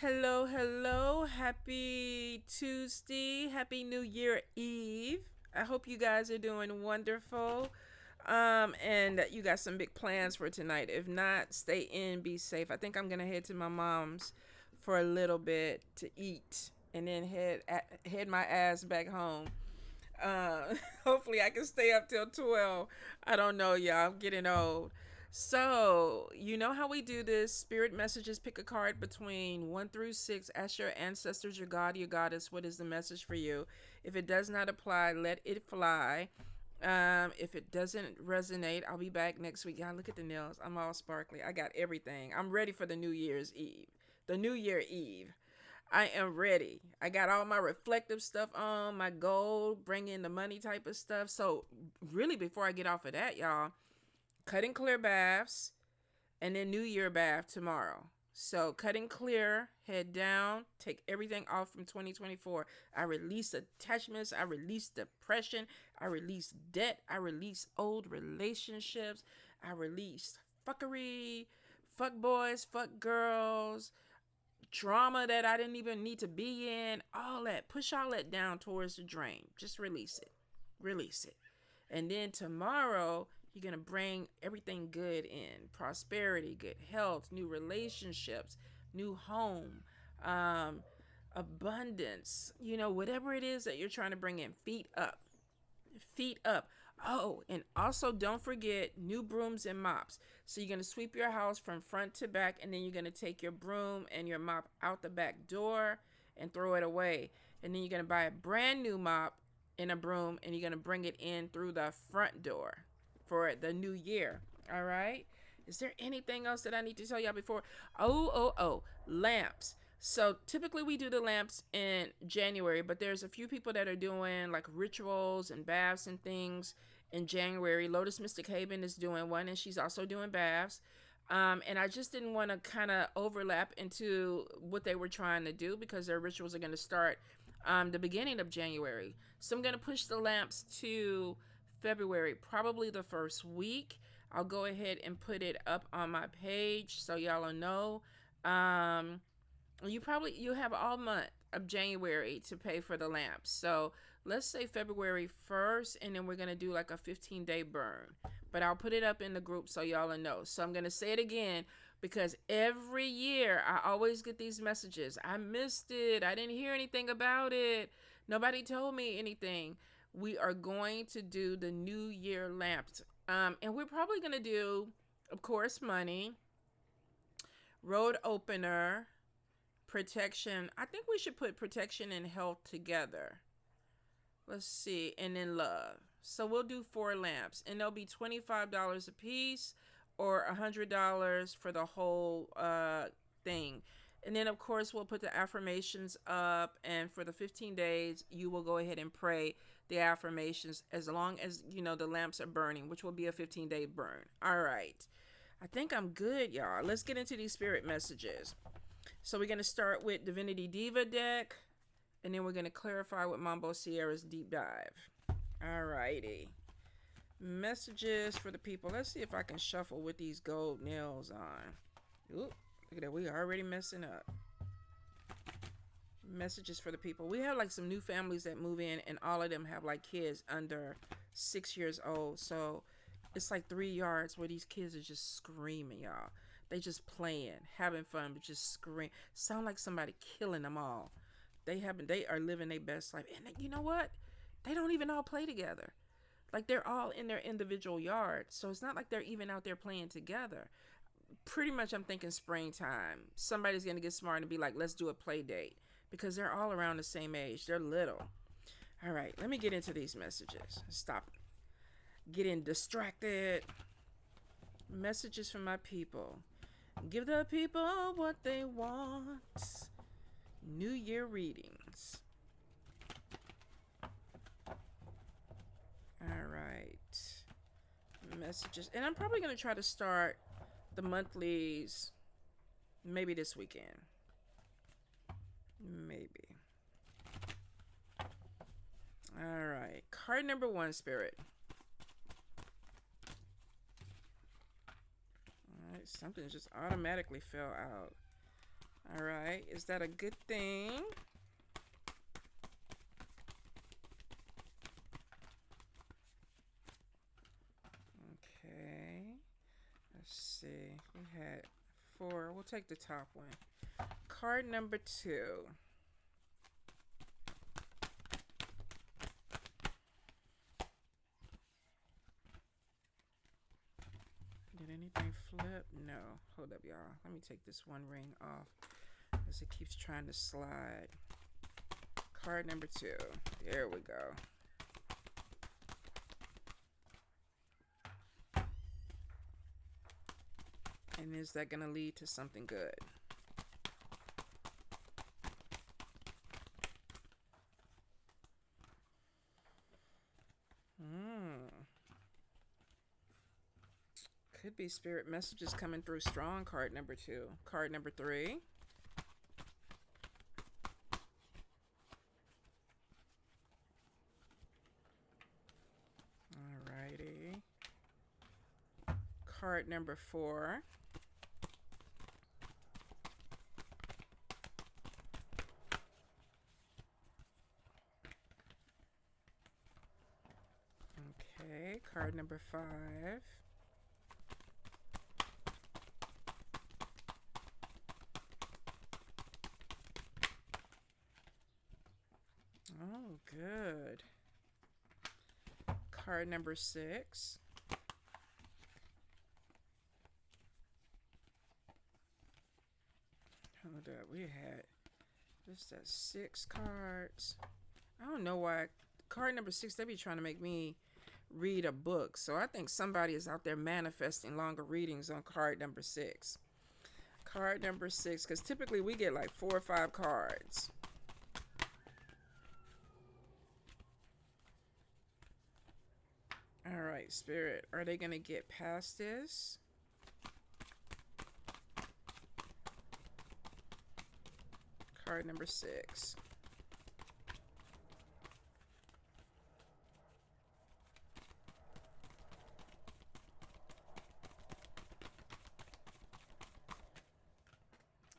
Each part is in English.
Hello, hello. Happy Tuesday. Happy New Year Eve. I hope you guys are doing wonderful. And that you got some big plans for tonight. If not, stay in, be safe. I think I'm gonna head to my mom's for a little bit to eat, and then head my ass back home. Uh, Hopefully I can stay up till 12. I don't know, y'all. I'm getting old. So, you know how we do this. Spirit messages, pick a card between 1 through 6. Ask your ancestors, your God, your goddess, what is the message for you? If it does not apply, let it fly. If it doesn't resonate, I'll be back next week. Y'all, look at the nails. I'm all sparkly. I got everything. I'm ready for the New Year's Eve. The New Year Eve. I am ready. I got all my reflective stuff on, my gold, bring in the money type of stuff. So, really, before I get off of that, y'all, cut and clear baths and then New Year bath tomorrow. So, cut and clear, head down, take everything off from 2024. I release attachments, I release depression, I release debt, I release old relationships, I release fuckery, fuck boys, fuck girls, drama that I didn't even need to be in, all that. Push all that down towards the drain. Just release it. Release it. And then tomorrow, you're going to bring everything good in prosperity, good health, new relationships, new home, um, abundance, whatever it is that you're trying to bring in. Feet up. Feet up. Oh, and also don't forget new brooms and mops. So you're going to sweep your house from front to back, and then you're going to take your broom and your mop out the back door and throw it away. And then you're going to buy a brand new mop and a broom, and you're going to bring it in through the front door for the new year. All right? Is there anything else that I need to tell y'all before? Oh, lamps. So typically we do the lamps in January, but there's a few people that are doing like rituals and baths and things in January. Lotus Mystic Haven is doing one, and she's also doing baths. And I just didn't want to kind of overlap into what they were trying to do because their rituals are going to start the beginning of January. So I'm going to push the lamps to February, probably the first week. I'll go ahead and put it up on my page so y'all will know. Um, you have all month of January to pay for the lamps. So let's say February 1st, and then we're gonna do like a 15-day burn. But I'll put it up in the group so y'all will know. So I'm gonna say it again because every year I always get these messages. I missed it. I didn't hear anything about it. Nobody told me anything. We are going to do the New Year lamps. And we're probably gonna do, of course, money, road opener, protection. I think we should put protection and health together. Let's see. And then love. So we'll do 4 lamps, and they'll be $25 a piece or $100 for the whole thing. And then, of course, we'll put the affirmations up. And for the 15 days, you will go ahead and pray the affirmations as long as, the lamps are burning, which will be a 15-day burn. All right. I think I'm good, y'all. Let's get into these spirit messages. So we're going to start with Divinity Diva deck, and then we're going to clarify with Mambo Sierra's deep dive. Alrighty. Messages for the people. Let's see if I can shuffle with these gold nails on. Oop, look at that. We already messing up. Messages for the people. We have like some new families that move in, and all of them have like kids under 6 years old. So it's like 3 yards where these kids are just screaming, y'all. They just playing, having fun, but just scream. Sound like somebody killing them all. They are living their best life. And you know what? They don't even all play together. Like they're all in their individual yards. So it's not like they're even out there playing together. Pretty much I'm thinking springtime. Somebody's gonna get smart and be like, let's do a play date. Because they're all around the same age. They're little. Alright, let me get into these messages. Stop getting distracted. Messages from my people. Give the people what they want. New Year readings. All right. Messages. And I'm probably going to try to start the monthlies maybe this weekend. Maybe. All right. Card number 1, Spirit. All right. Something just automatically fell out. All right. Is that a good thing? Okay. Let's see. We had 4. We'll take the top one. Card number 2. Did anything flip? No. Hold up, y'all. Let me take this one ring off as it keeps trying to slide. Card number 2. There we go. And is that going to lead to something good? Could be spirit messages coming through strong. Card number 2. Card number 3. Alrighty. Card number 4. Okay, card number 5. Oh, good. Card number 6. Hold up, we had just that 6 cards. I don't know why. Card number 6, they be trying to make me read a book. So I think somebody is out there manifesting longer readings on card number 6. Card number 6, because typically we get like 4 or 5 cards. All right, Spirit, are they going to get past this? Card number 6.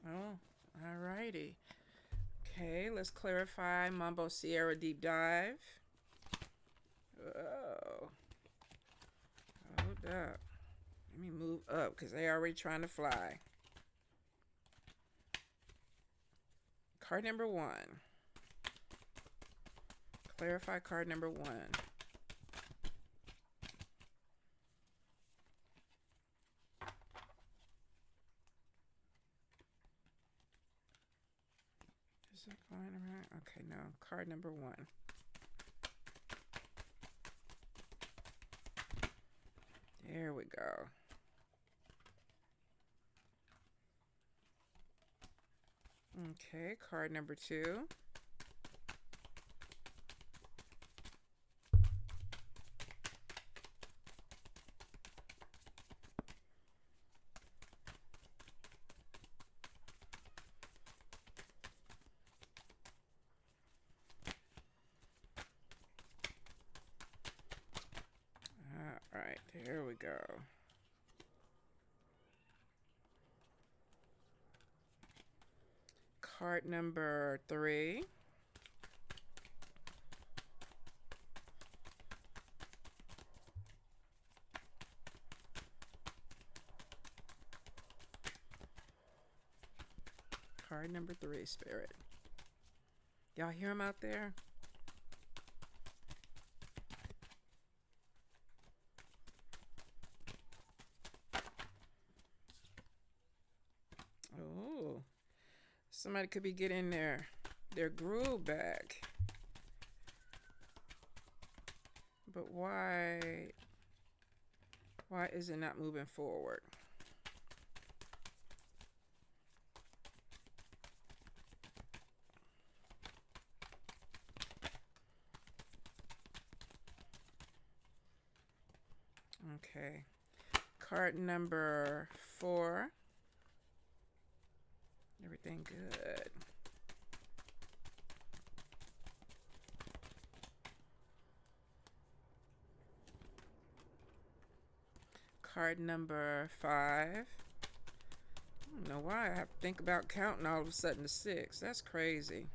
Oh, all righty. Okay, let's clarify Mambo Sierra deep dive. Oh. Hold up. Let me move up because they already trying to fly. Card number 1. Clarify card number 1. Is it going around? Okay, no. Card number 1. There we go. Okay, card number 2. All right, there we go. Card number 3. Card number 3, Spirit. Y'all hear him out there? Oh, somebody could be getting their groove back. But why is it not moving forward? Okay. Card number 4. Everything good. Card number 5. I don't know why I have to think about counting all of a sudden to six. That's crazy.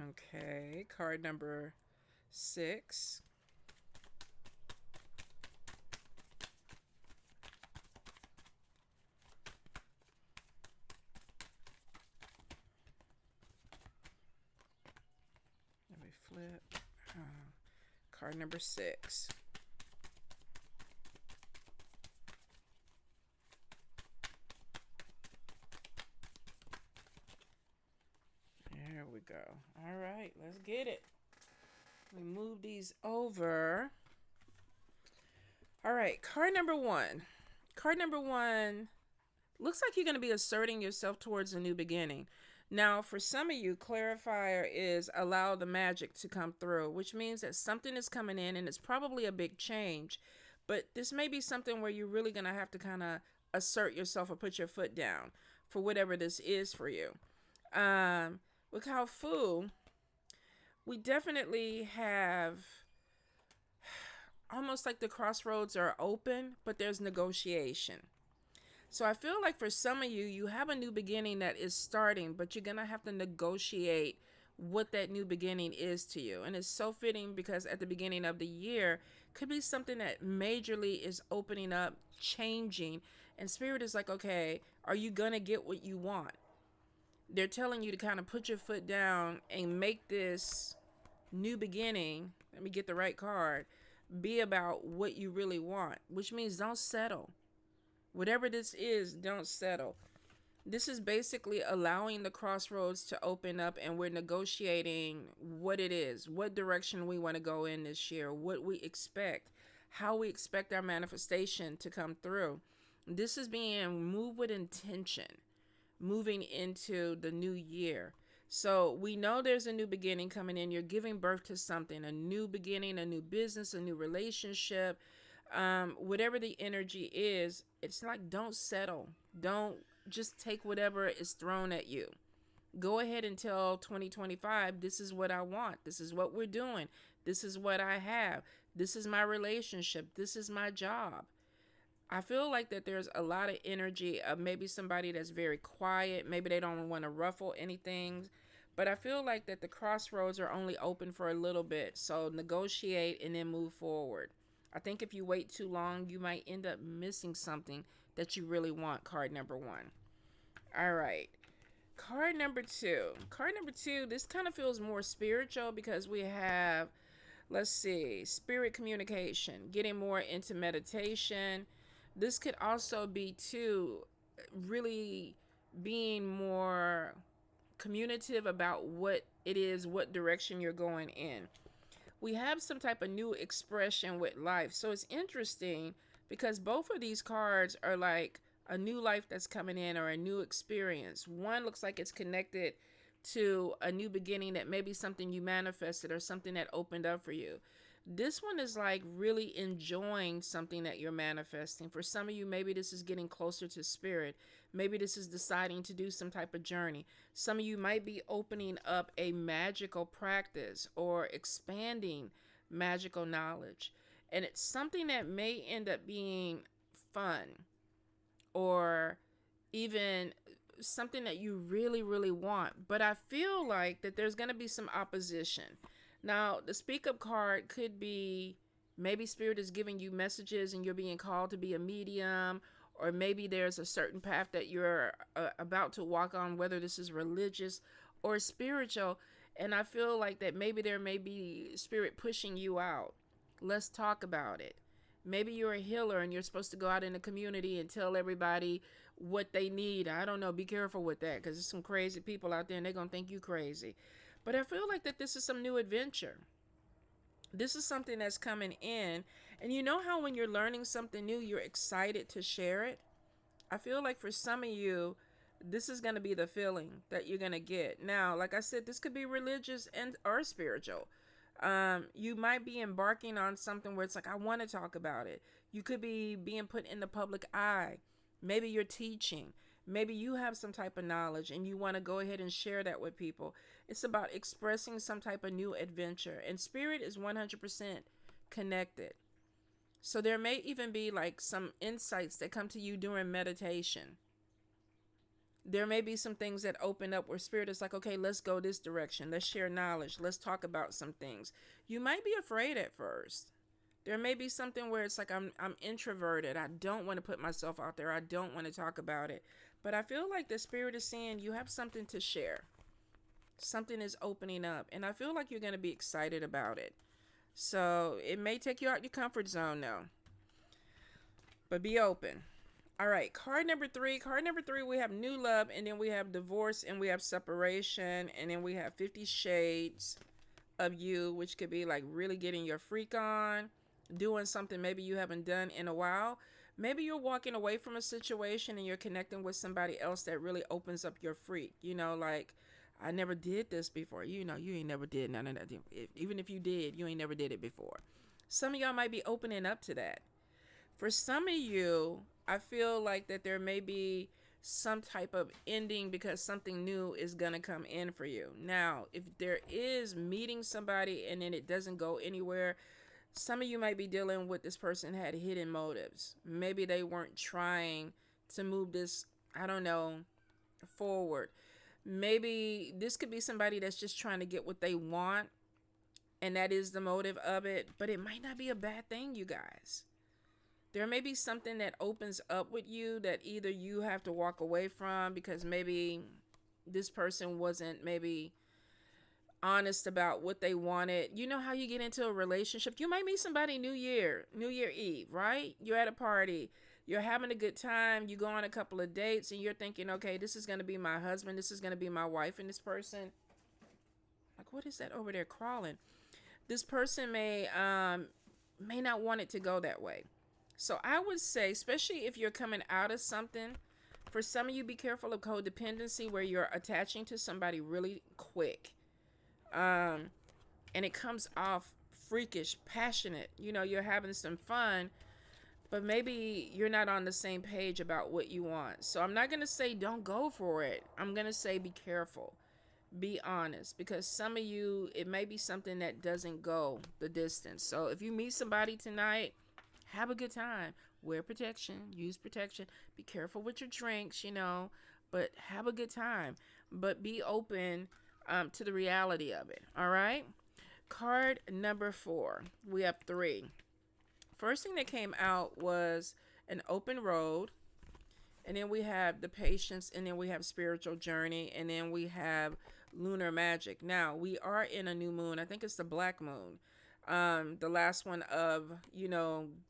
Okay, card number six. Let me flip. Card number six. There we go. All right, let's get it. We move these over. All right, card number one. Card number one looks like you're going to be asserting yourself towards a new beginning. Now, for some of you, clarifier is allow the magic to come through, which means that something is coming in and it's probably a big change. But this may be something where you're really going to have to kind of assert yourself or put your foot down for whatever this is for you. With Fu, we definitely have almost like the crossroads are open, but there's negotiation. So I feel like for some of you, you have a new beginning that is starting, but you're going to have to negotiate what that new beginning is to you. And it's so fitting because at the beginning of the year could be something that majorly is opening up, changing. And Spirit is like, okay, are you going to get what you want? They're telling you to kind of put your foot down and make this new beginning. Let me get the right card. Be about what you really want, which means don't settle. Whatever this is, don't settle. This is basically allowing the crossroads to open up, and we're negotiating what it is, what direction we want to go in this year, what we expect, how we expect our manifestation to come through. This is being moved with intention, moving into the new year. So we know there's a new beginning coming in. You're giving birth to something, a new beginning, a new business, a new relationship. Whatever the energy is, it's like don't settle. Don't just take whatever is thrown at you. Go ahead and tell 2025, this is what I want. This is what we're doing. This is what I have. This is my relationship. This is my job. I feel like that there's a lot of energy of maybe somebody that's very quiet. Maybe they don't want to ruffle anything. But I feel like that the crossroads are only open for a little bit. So negotiate and then move forward. I think if you wait too long, you might end up missing something that you really want. Card number one. All right. Card number two. Card number two, this kind of feels more spiritual because we have, let's see, spirit communication, getting more into meditation. This could also be, too, really being more communicative about what it is, what direction you're going in. We have some type of new expression with life. So it's interesting because both of these cards are like a new life that's coming in or a new experience. One looks like it's connected to a new beginning that may be something you manifested or something that opened up for you. This one is like really enjoying something that you're manifesting. For some of you, maybe this is getting closer to spirit. Maybe this is deciding to do some type of journey. Some of you might be opening up a magical practice or expanding magical knowledge. And it's something that may end up being fun or even something that you really, really want. But I feel like that there's going to be some opposition. Now, the speak up card could be maybe spirit is giving you messages and you're being called to be a medium, or maybe there's a certain path that you're about to walk on, whether this is religious or spiritual. And I feel like that maybe there may be spirit pushing you out. Let's talk about it. Maybe you're a healer and you're supposed to go out in the community and tell everybody what they need. I don't know. Be careful with that because there's some crazy people out there and they're going to think you crazy. But I feel like that this is some new adventure. This is something that's coming in. And you know how when you're learning something new, you're excited to share it? I feel like for some of you, this is going to be the feeling that you're going to get. Now, like I said, this could be religious and or spiritual. You might be embarking on something where it's like, I want to talk about it. You could be being put in the public eye. Maybe you're teaching. Maybe you have some type of knowledge and you want to go ahead and share that with people. It's about expressing some type of new adventure. And spirit is 100% connected. So there may even be like some insights that come to you during meditation. There may be some things that open up where spirit is like, okay, let's go this direction. Let's share knowledge. Let's talk about some things. You might be afraid at first. There may be something where it's like I'm introverted. I don't want to put myself out there. I don't want to talk about it. But I feel like the spirit is saying you have something to share. Something is opening up, and I feel like you're going to be excited about it. So it may take you out your comfort zone now, but be open. All right, card number three. Card number three, we have new love, and then we have divorce, and we have separation, and then we have 50 shades of you, which could be like really getting your freak on, doing something maybe you haven't done in a while. Maybe you're walking away from a situation and you're connecting with somebody else that really opens up your freak. You know, like, I never did this before. You know, you ain't never did none of that. Even if you did, you ain't never did it before. Some of y'all might be opening up to that. For some of you, I feel like that there may be some type of ending because something new is going to come in for you. Now, if there is meeting somebody and then it doesn't go anywhere, some of you might be dealing with this person had hidden motives. Maybe they weren't trying to move this, I don't know, forward. Maybe this could be somebody that's just trying to get what they want, and that is the motive of it, but it might not be a bad thing, you guys. There may be something that opens up with you that either you have to walk away from because maybe this person wasn't maybe honest about what they wanted. You know how you get into a relationship? You might meet somebody New Year Eve, right? You're at a party. You're having a good time. You go on a couple of dates and you're thinking, okay, this is going to be my husband. This is going to be my wife. And this person, like, what is that over there crawling? This person may not want it to go that way. So I would say, especially if you're coming out of something, for some of you, be careful of codependency where you're attaching to somebody really quick. And it comes off freakish, passionate. You know, you're having some fun, but maybe you're not on the same page about what you want. So I'm not going to say don't go for it. I'm going to say be careful. Be honest, because some of you, it may be something that doesn't go the distance. So if you meet somebody tonight, have a good time. Wear protection. Use protection. Be careful with your drinks, you know, but have a good time. But be open to the reality of it. All right. Card number 4. We have 3. First thing that came out was an open road. And then we have the patience. And then we have spiritual journey. And then we have lunar magic. Now, we are in a new moon. I think it's the black moon. The last one of,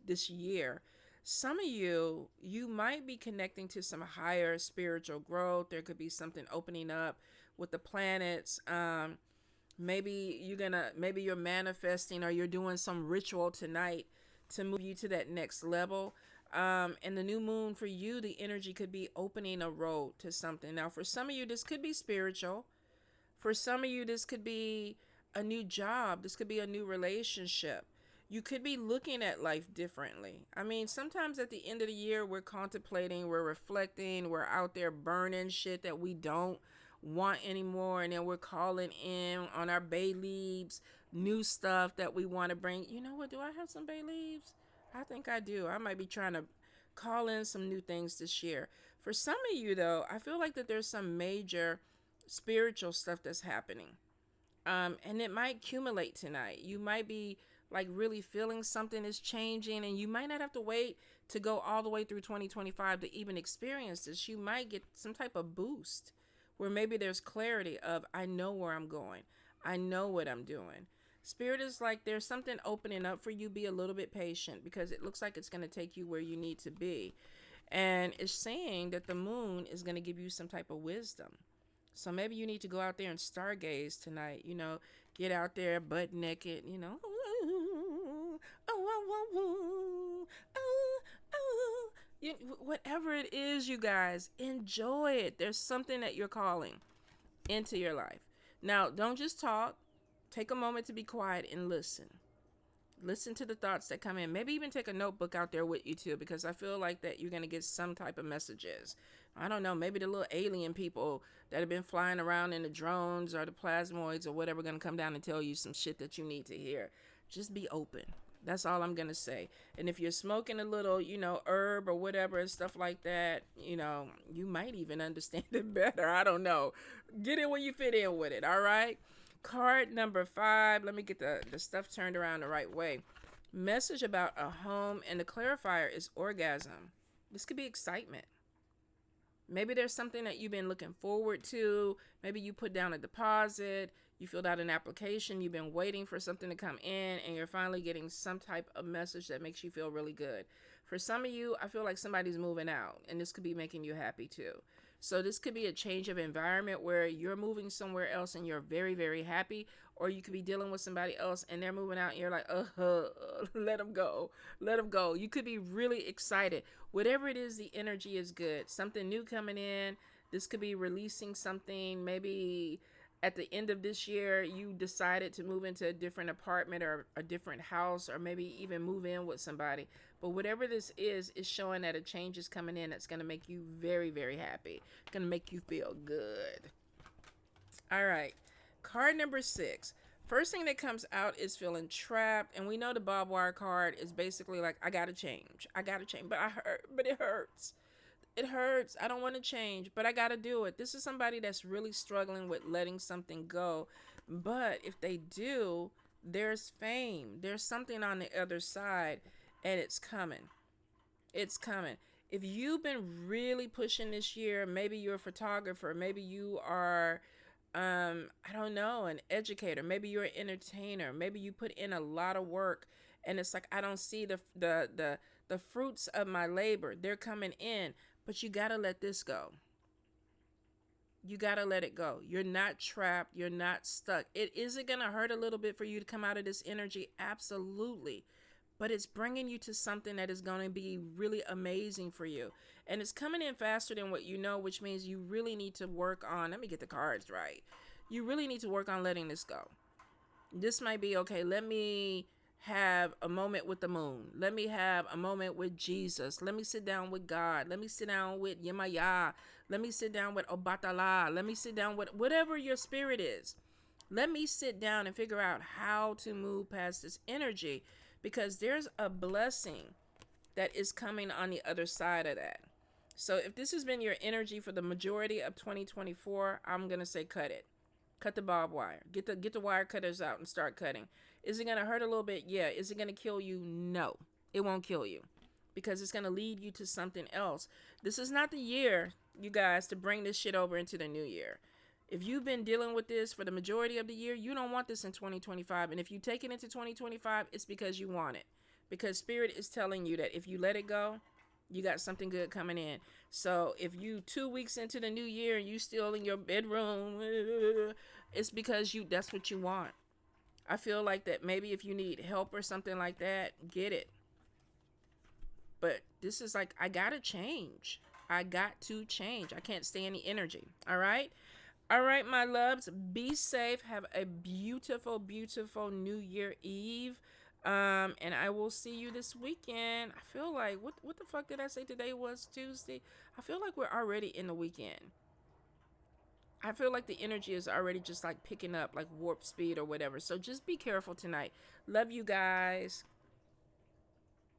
this year. Some of you might be connecting to some higher spiritual growth. There could be something opening up with the planets. Maybe you're manifesting or you're doing some ritual tonight to move you to that next level. And the new moon for you, the energy could be opening a road to something. Now, for some of you, this could be spiritual. For some of you, this could be a new job. This could be a new relationship. You could be looking at life differently. I mean, sometimes at the end of the year, we're contemplating, we're reflecting, we're out there burning shit that we don't want anymore. And then we're calling in on our bay leaves, new stuff that we want to bring. You know what? Do I have some bay leaves? I think I do. I might be trying to call in some new things this year. For some of you, though, I feel like that there's some major spiritual stuff that's happening. And it might accumulate tonight. You might be like really feeling something is changing, and you might not have to wait to go all the way through 2025 to even experience this. You might get some type of boost where maybe there's clarity of, I know where I'm going. I know what I'm doing. Spirit is like, there's something opening up for you. Be a little bit patient because it looks like it's going to take you where you need to be. And it's saying that the moon is going to give you some type of wisdom. So maybe you need to go out there and stargaze tonight, get out there butt naked, whatever it is, you guys, enjoy it. There's something that you're calling into your life. Now, don't just talk. Take a moment to be quiet and listen. Listen to the thoughts that come in. Maybe even take a notebook out there with you too, because I feel like that you're going to get some type of messages. I don't know, maybe the little alien people that have been flying around in the drones or the plasmoids or whatever going to come down and tell you some shit that you need to hear. Just be open. That's all I'm going to say. And if you're smoking a little, herb or whatever and stuff like that, you might even understand it better. I don't know. Get in where you fit in with it. All right. Card number 5. Let me get the stuff turned around the right way. Message about a home, and the clarifier is orgasm. This could be excitement. Maybe there's something that you've been looking forward to. Maybe you put down a deposit, you filled out an application, you've been waiting for something to come in, and you're finally getting some type of message that makes you feel really good. For some of you, I feel like somebody's moving out, and this could be making you happy too. So this could be a change of environment where you're moving somewhere else and you're very, very happy, or you could be dealing with somebody else and they're moving out and you're like, let them go. Let them go. You could be really excited. Whatever it is, the energy is good. Something new coming in. This could be releasing something. Maybe at the end of this year, you decided to move into a different apartment or a different house, or maybe even move in with somebody. But whatever this is showing that a change is coming in that's going to make you very, very happy. Going to make you feel good. All right. Card number 6. First thing that comes out is feeling trapped. And we know the barbed wire card is basically like, I got to change. I got to change. But it hurts. It hurts. I don't want to change, but I got to do it. This is somebody that's really struggling with letting something go. But if they do, there's fame. There's something on the other side, and it's coming. It's coming. If you've been really pushing this year, maybe you're a photographer, maybe you are, I don't know, an educator, maybe you're an entertainer, maybe you put in a lot of work, and it's like, I don't see the fruits of my labor. They're coming in, but you got to let this go. You got to let it go. You're not trapped. You're not stuck. Is it going to hurt a little bit for you to come out of this energy? Absolutely. But it's bringing you to something that is going to be really amazing for you. And it's coming in faster than what you know, which means you really need to work on, let me get the cards right. You really need to work on letting this go. This might be, okay, let me have a moment with the moon. Let me have a moment with Jesus. Let me sit down with God. Let me sit down with Yemaya. Let me sit down with Obatala. Let me sit down with whatever your spirit is. Let me sit down and figure out how to move past this energy, because there's a blessing that is coming on the other side of that. So if this has been your energy for the majority of 2024, I'm going to say cut it. Cut the barbed wire. Get the wire cutters out and start cutting. Is it going to hurt a little bit? Yeah. Is it going to kill you? No. It won't kill you, because it's going to lead you to something else. This is not the year, you guys, to bring this shit over into the new year. If you've been dealing with this for the majority of the year, you don't want this in 2025. And if you take it into 2025, it's because you want it. Because Spirit is telling you that if you let it go, you got something good coming in. So if you 2 weeks into the new year and you still in your bedroom, it's because that's what you want. I feel like that maybe if you need help or something like that, get it. But this is like, I gotta change. I got to change. I can't stay in the energy. All right. All right, my loves, be safe. Have a beautiful, beautiful New Year Eve. And I will see you this weekend. I feel like, what the fuck did I say today was Tuesday? I feel like we're already in the weekend. I feel like the energy is already just like picking up like warp speed or whatever. So just be careful tonight. Love you guys.